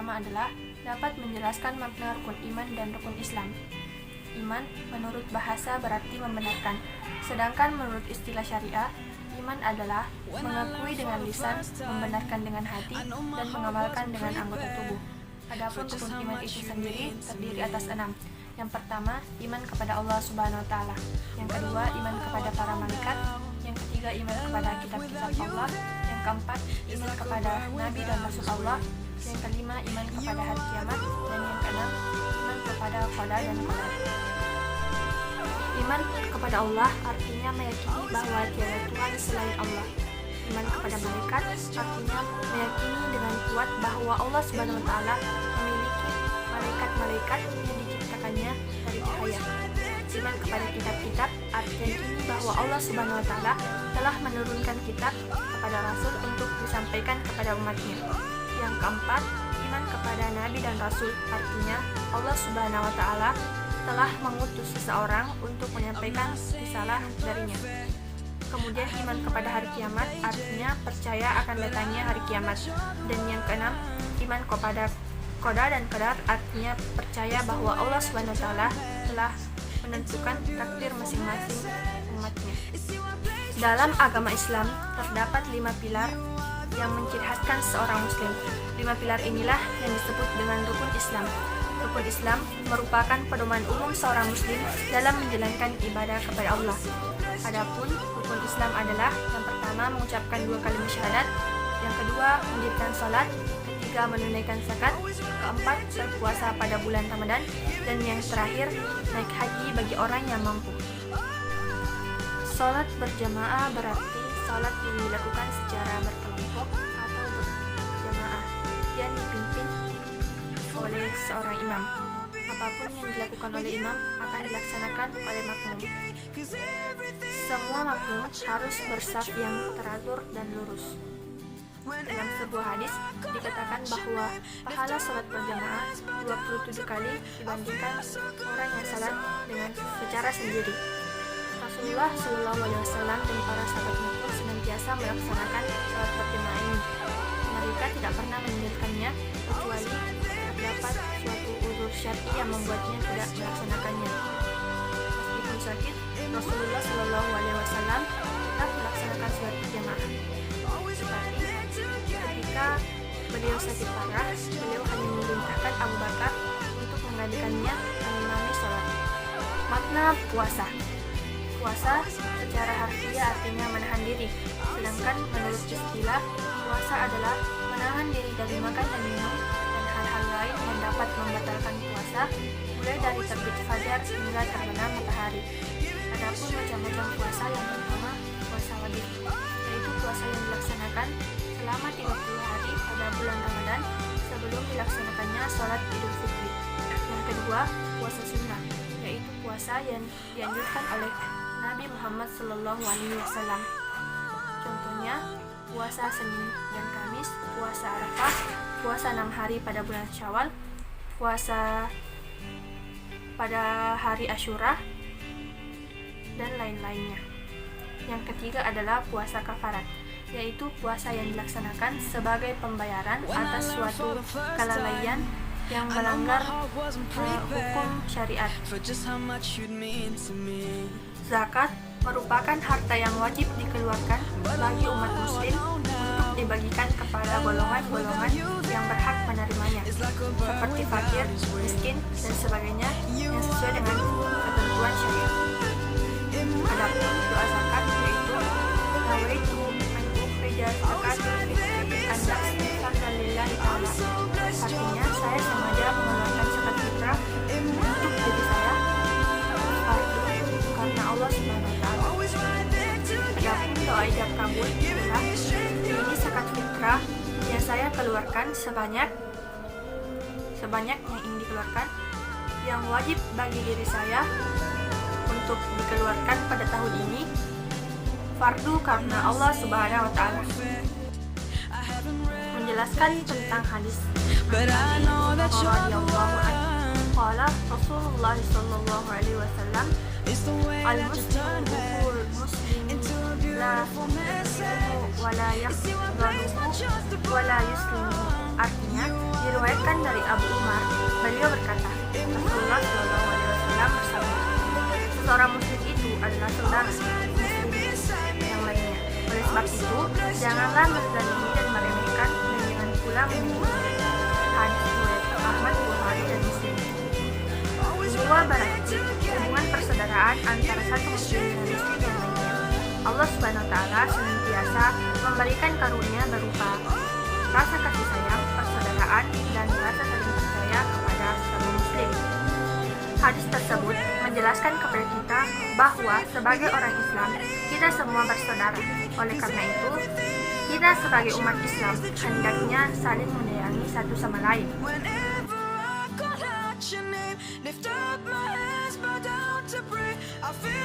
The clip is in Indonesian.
pertama adalah dapat menjelaskan makna rukun iman dan rukun Islam. Iman menurut bahasa berarti membenarkan, sedangkan menurut istilah syariah, iman adalah mengakui dengan lisan, membenarkan dengan hati, dan mengamalkan dengan anggota tubuh. Adapun rukun iman itu sendiri terdiri atas 6. Yang pertama, iman kepada Allah Subhanahu wa Ta'ala. Yang kedua, iman kepada para malaikat. Yang ketiga, iman kepada kitab-kitab Allah. Yang keempat, iman kepada nabi dan rasul Allah. Yang kelima, iman kepada hari kiamat. Dan yang keenam, iman kepada qada dan qadar. Iman kepada Allah artinya meyakini bahwa tiada Tuhan selain Allah. Iman kepada malaikat artinya meyakini dengan kuat bahwa Allah Subhanahu wa Ta'ala memiliki malaikat-malaikat yang diciptakannya dari cahaya. Iman kepada kitab-kitab artinya yakini bahwa Allah Subhanahu wa Ta'ala telah menurunkan kitab kepada Rasul untuk disampaikan kepada umatnya. Yang keempat, iman kepada nabi dan rasul artinya Allah Subhanahu wa Ta'ala telah mengutus seseorang untuk menyampaikan risalah darinya. Kemudian iman kepada hari kiamat artinya percaya akan datangnya hari kiamat. Dan yang keenam, iman kepada qada dan qadar artinya percaya bahwa Allah Subhanahu wa Ta'ala telah menentukan takdir masing-masing umatnya. Dalam agama Islam terdapat 5 pilar yang menciri-khaskan seorang muslim. 5 pilar inilah yang disebut dengan rukun Islam. Rukun Islam merupakan pedoman umum seorang muslim dalam menjalankan ibadah kepada Allah. Adapun rukun Islam adalah yang pertama mengucapkan 2 kalimat syahadat, yang kedua mendirikan salat, ketiga menunaikan zakat, keempat berpuasa pada bulan Ramadan, dan yang terakhir naik haji bagi orang yang mampu. Salat berjamaah berarti salat yang dilakukan secara berkelompok atau berjamaah yang dipimpin oleh seorang imam. Apapun yang dilakukan oleh imam akan dilaksanakan oleh makmum. Semua makmum harus bersaf yang teratur dan lurus. Dalam sebuah hadis dikatakan bahwa pahala salat berjamaah 27 kali dibandingkan orang yang salat dengan secara sendiri. Rasulullah SAW dan para sahabatnya pun senantiasa melaksanakan salat berjamaah ini. Mereka tidak pernah meninggalkannya kecuali terdapat suatu uzur syar'i yang membuatnya tidak melaksanakannya. Meskipun sakit, Rasulullah SAW tetap melaksanakan salat berjamaah. Tetapi ketika beliau sakit parah, beliau hanya memerintahkan Abu Bakar untuk menggantikannya mengimami salat. Makna puasa. Puasa secara harfiah artinya menahan diri, sedangkan menurut istilah, puasa adalah menahan diri dari makan dan minum dan hal-hal lain yang dapat membatalkan puasa, mulai dari terbit fajar hingga terbenam matahari. Adapun macam-macam puasa yang pertama, puasa wajib, yaitu puasa yang dilaksanakan selama 30 hari pada bulan Ramadan sebelum dilaksanakannya sholat Idul Fitri. Yang kedua, puasa sunnah, yaitu puasa yang dianjurkan oleh Nabi Muhammad SAW. Contohnya, puasa Senin dan Kamis, puasa Arafah, puasa 6 hari pada bulan Syawal, puasa pada hari Asyura, dan lain-lainnya. Yang ketiga adalah puasa kafarat, yaitu puasa yang dilaksanakan sebagai pembayaran atas suatu kelalaian yang melanggar hukum syariat. Zakat merupakan harta yang wajib dikeluarkan bagi umat muslim untuk dibagikan kepada golongan-golongan yang berhak menerimanya, seperti fakir, miskin, dan sebagainya yang sesuai dengan ketentuan syariat. Adapun doa zakat yaitu nawaitu an ukhrija zakatul fitri an nafsi lillahi ta'ala. Artinya, saya sengaja mengeluarkan zakat fitrah untuk diri saya karena Allah Subhanahu wa Ta'ala. Adapun doa ijab kabul adalah ini zakat fitrah yang saya keluarkan sebanyak yang ingin dikeluarkan, yang wajib bagi diri saya untuk dikeluarkan pada tahun ini, fardu karena Allah Subhanahu wa Ta'ala. Menjelaskan tentang hadis radhiyallahu anhu, qala Rasulullah sallallahu alaihi wasallam, al-muslimu hukul muslim la yuslimu wa la yaqbaluhu wa la yuslimu Artinya, diriwayatkan dari Abu Umar, beliau berkata, Rasulullah SAW bersabda, seseorang muslim itu adalah saudara muslim yang lainnya. Oleh sebab itu, janganlah menzalimi dan meremehkan, dan jangan pula menyakiti. Hadis riwayat Ahmad, Bukhari, dan Muslim. Ukhuwah berarti hubungan persaudaraan antara satu muslim dengan muslim yang lainnya. Allah Subhanahu wa Ta'ala senantiasa memberikan karunia berupa rasa kasih sayang, persaudaraan, dan rasa saling percaya kepada sesama muslim. Hadis tersebut menjelaskan kepada kita bahwa sebagai orang Islam, kita semua bersaudara. Oleh karena itu, kita sebagai umat Islam hendaknya saling menyayangi satu sama lain. Lift up my hands, bow down to pray. I feel